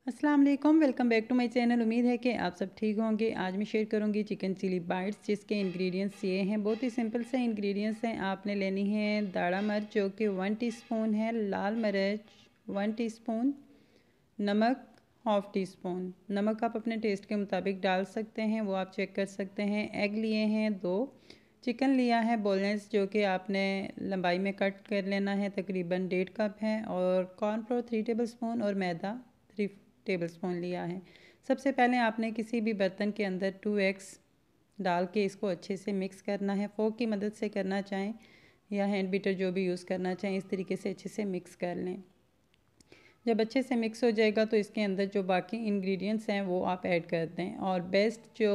अस्सलाम वालेकुम, welcome back to my channel. उम्मीद है कि आप सब ठीक होंगे। आज मैं शेयर करूंगी चिकन चिली बाइट्स, जिसके इंग्रेडिएंट्स ये हैं। बहुत ही सिंपल से इंग्रेडिएंट्स हैं। आपने लेनी है दाढ़ा मिर्च जो कि 1 टीस्पून है, लाल मिर्च 1 टीस्पून, नमक हाफ़ टी स्पून। नमक आप अपने टेस्ट के मुताबिक डाल सकते हैं, वो आप चेक कर सकते हैं। एग लिए हैं 2, चिकन लिया है बोनलेस जो कि आपने लंबाई में कट कर लेना है, तकरीबन 1.5 कप है। और कॉर्नफ्लोर 3 टेबल स्पून और मैदा 3 टेबल स्पून लिया है। सबसे पहले आपने किसी भी बर्तन के अंदर 2 एग्स डाल के इसको अच्छे से मिक्स करना है। फोक की मदद से करना चाहें या हैंड बीटर जो भी यूज़ करना चाहें, इस तरीके से अच्छे से मिक्स कर लें। जब अच्छे से मिक्स हो जाएगा तो इसके अंदर जो बाकी इंग्रेडिएंट्स हैं वो आप ऐड कर दें। और बेस्ट जो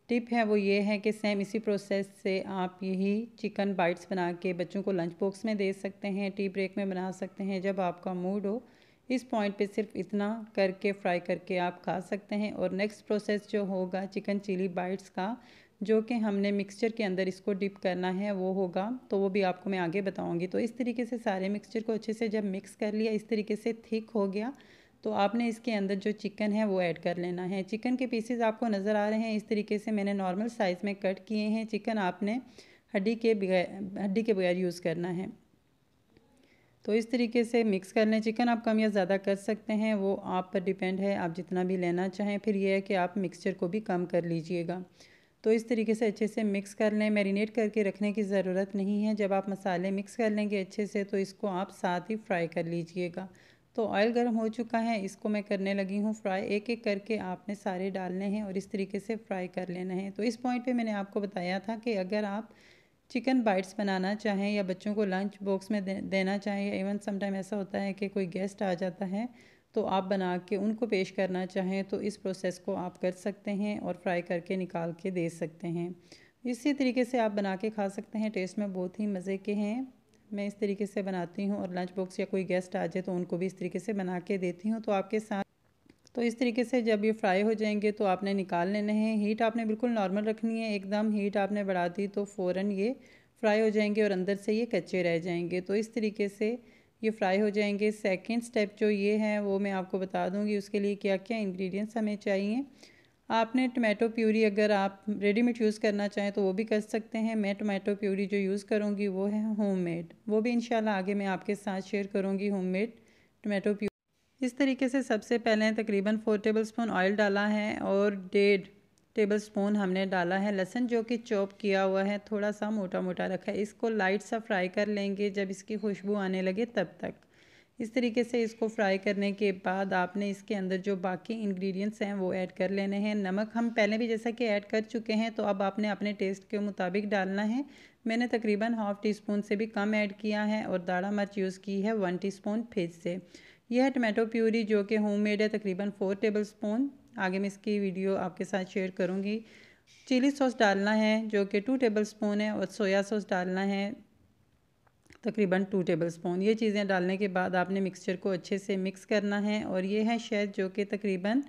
टिप है वो ये है कि सेम इसी प्रोसेस से आप यही चिकन बाइट्स बना के बच्चों को लंच बॉक्स में दे सकते हैं, टी ब्रेक में बना सकते हैं, जब आपका मूड हो। इस पॉइंट पे सिर्फ इतना करके फ्राई करके आप खा सकते हैं। और नेक्स्ट प्रोसेस जो होगा चिकन चिली बाइट्स का, जो कि हमने मिक्सचर के अंदर इसको डिप करना है, वो होगा, तो वो भी आपको मैं आगे बताऊंगी। तो इस तरीके से सारे मिक्सचर को अच्छे से जब मिक्स कर लिया, इस तरीके से थिक हो गया, तो आपने इसके अंदर जो चिकन है वो ऐड कर लेना है। चिकन के पीसेस आपको नज़र आ रहे हैं, इस तरीके से मैंने नॉर्मल साइज़ में कट किए हैं। चिकन आपने हड्डी के बगैर यूज़ करना है। तो इस तरीके से मिक्स कर लें। चिकन आप कम या ज़्यादा कर सकते हैं, वो आप पर डिपेंड है, आप जितना भी लेना चाहें। फिर यह है कि आप मिक्सचर को भी कम कर लीजिएगा। तो इस तरीके से अच्छे से मिक्स कर लें। मैरिनेट करके रखने की ज़रूरत नहीं है। जब आप मसाले मिक्स कर लेंगे अच्छे से, तो इसको आप साथ ही फ्राई कर लीजिएगा। तो ऑयल गर्म हो चुका है, इसको मैं करने लगी हूँ फ्राई। एक एक करके आपने सारे डालने हैं और इस तरीके से फ्राई कर लेना है। तो इस पॉइंट पे मैंने आपको बताया था कि अगर आप चिकन बाइट्स बनाना चाहें या बच्चों को लंच बॉक्स में देना चाहें, या इवन समटाइम ऐसा होता है कि कोई गेस्ट आ जाता है तो आप बना के उनको पेश करना चाहें, तो इस प्रोसेस को आप कर सकते हैं और फ्राई करके निकाल के दे सकते हैं। इसी तरीके से आप बना के खा सकते हैं, टेस्ट में बहुत ही मज़े के हैं। मैं इस तरीके से बनाती हूँ और लंच बॉक्स या कोई गेस्ट आ जाए तो उनको भी इस तरीके से बना के देती हूँ। तो आपके साथ तो इस तरीके से जब ये फ्राई हो जाएंगे तो आपने निकाल लेने हैं। हीट आपने बिल्कुल नॉर्मल रखनी है, एकदम हीट आपने बढ़ा दी तो फ़ौरन ये फ्राई हो जाएंगे और अंदर से ये कच्चे रह जाएंगे। तो इस तरीके से ये फ्राई हो जाएंगे। सेकंड स्टेप जो ये है वो मैं आपको बता दूंगी उसके लिए क्या क्या इंग्रेडिएंट्स हमें चाहिए। आपने टमाटो प्यूरी अगर आप रेडीमेड यूज़ करना चाहें तो वो भी कर सकते हैं। मैं टमाटो प्यूरी जो यूज़ करूँगी वो है होममेड, वो भी इंशाल्लाह आगे मैं आपके साथ शेयर करूँगी होममेड टमाटो प्यूरी। इस तरीके से सबसे पहले तकरीबन 4 टेबल स्पून ऑयल डाला है और 1.5 टेबल स्पून हमने डाला है लहसुन, जो कि चॉप किया हुआ है, थोड़ा सा मोटा मोटा रखा है। इसको लाइट सा फ्राई कर लेंगे, जब इसकी खुशबू आने लगे तब तक। इस तरीके से इसको फ्राई करने के बाद आपने इसके अंदर जो बाकी इंग्रेडिएंट्स हैं वो ऐड कर लेने हैं। नमक हम पहले भी जैसा कि ऐड कर चुके हैं, तो अब आपने अपने टेस्ट के मुताबिक डालना है। मैंने तकरीबन हाफ़ टी स्पून से भी कम ऐड किया है। और दाढ़ा मिर्च यूज़ की है 1 टीस्पून फिर से। यह है टमाटो प्यूरी जो कि होममेड है, तकरीबन 4 टेबल स्पून। आगे मैं इसकी वीडियो आपके साथ शेयर करूँगी। चिली सॉस डालना है जो कि 2 टेबल स्पून है, और सोया सॉस डालना है तकरीबन 2 टेबल स्पून। ये चीज़ें डालने के बाद आपने मिक्सचर को अच्छे से मिक्स करना है। और ये है शहद जो कि तकरीबन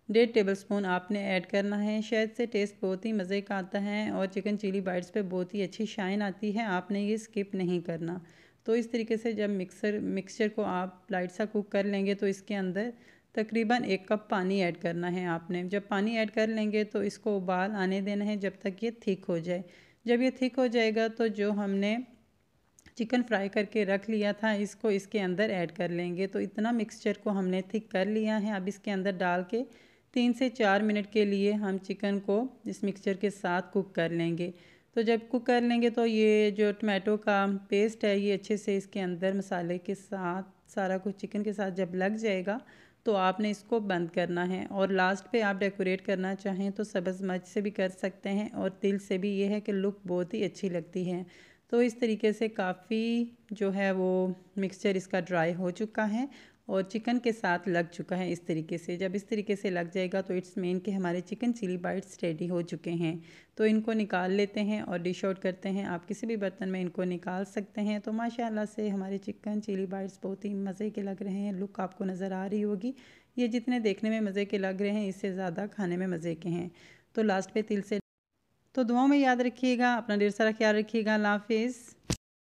1.5 टेबल स्पून आपने ऐड करना है। शहद से टेस्ट बहुत ही मज़े का आता है और चिकन चिली बाइट्स पे बहुत ही अच्छी शाइन आती है, आपने ये स्किप नहीं करना। तो इस तरीके से जब मिक्सचर को आप लाइट सा कुक कर लेंगे तो इसके अंदर तकरीबन 1 कप पानी ऐड करना है आपने। जब पानी ऐड कर लेंगे तो इसको उबाल आने देना है जब तक ये थिक हो जाए। जब ये थिक हो जाएगा तो जो हमने चिकन फ्राई करके रख लिया था इसको इसके अंदर ऐड कर लेंगे। तो इतना मिक्सचर को हमने थिक कर लिया है। अब इसके अंदर डाल के 3 से 4 मिनट के लिए हम चिकन को इस मिक्सचर के साथ कुक कर लेंगे। तो जब कुक कर लेंगे तो ये जो टमाटो का पेस्ट है ये अच्छे से इसके अंदर मसाले के साथ सारा कुछ चिकन के साथ जब लग जाएगा तो आपने इसको बंद करना है। और लास्ट पे आप डेकोरेट करना चाहें तो सब्ज़ मिर्च से भी कर सकते हैं और तिल से भी। ये है कि लुक बहुत ही अच्छी लगती है। तो इस तरीके से काफ़ी जो है वो मिक्सचर इसका ड्राई हो चुका है और चिकन के साथ लग चुका है इस तरीके से। जब इस तरीके से लग जाएगा तो इट्स मीन कि हमारे चिकन चिली बाइट्स रेडी हो चुके हैं। तो इनको निकाल लेते हैं और डिश आउट करते हैं। आप किसी भी बर्तन में इनको निकाल सकते हैं। तो माशाल्लाह से हमारे चिकन चिली बाइट्स बहुत ही मज़े के लग रहे हैं। लुक आपको नज़र आ रही होगी। ये जितने देखने में मज़े के लग रहे हैं इससे ज़्यादा खाने में मज़े के हैं। तो लास्ट पे तिल से। तो दुआओं में याद रखिएगा, अपना ढेर सारा ख्याल रखिएगा। अल्लाह हाफिज़।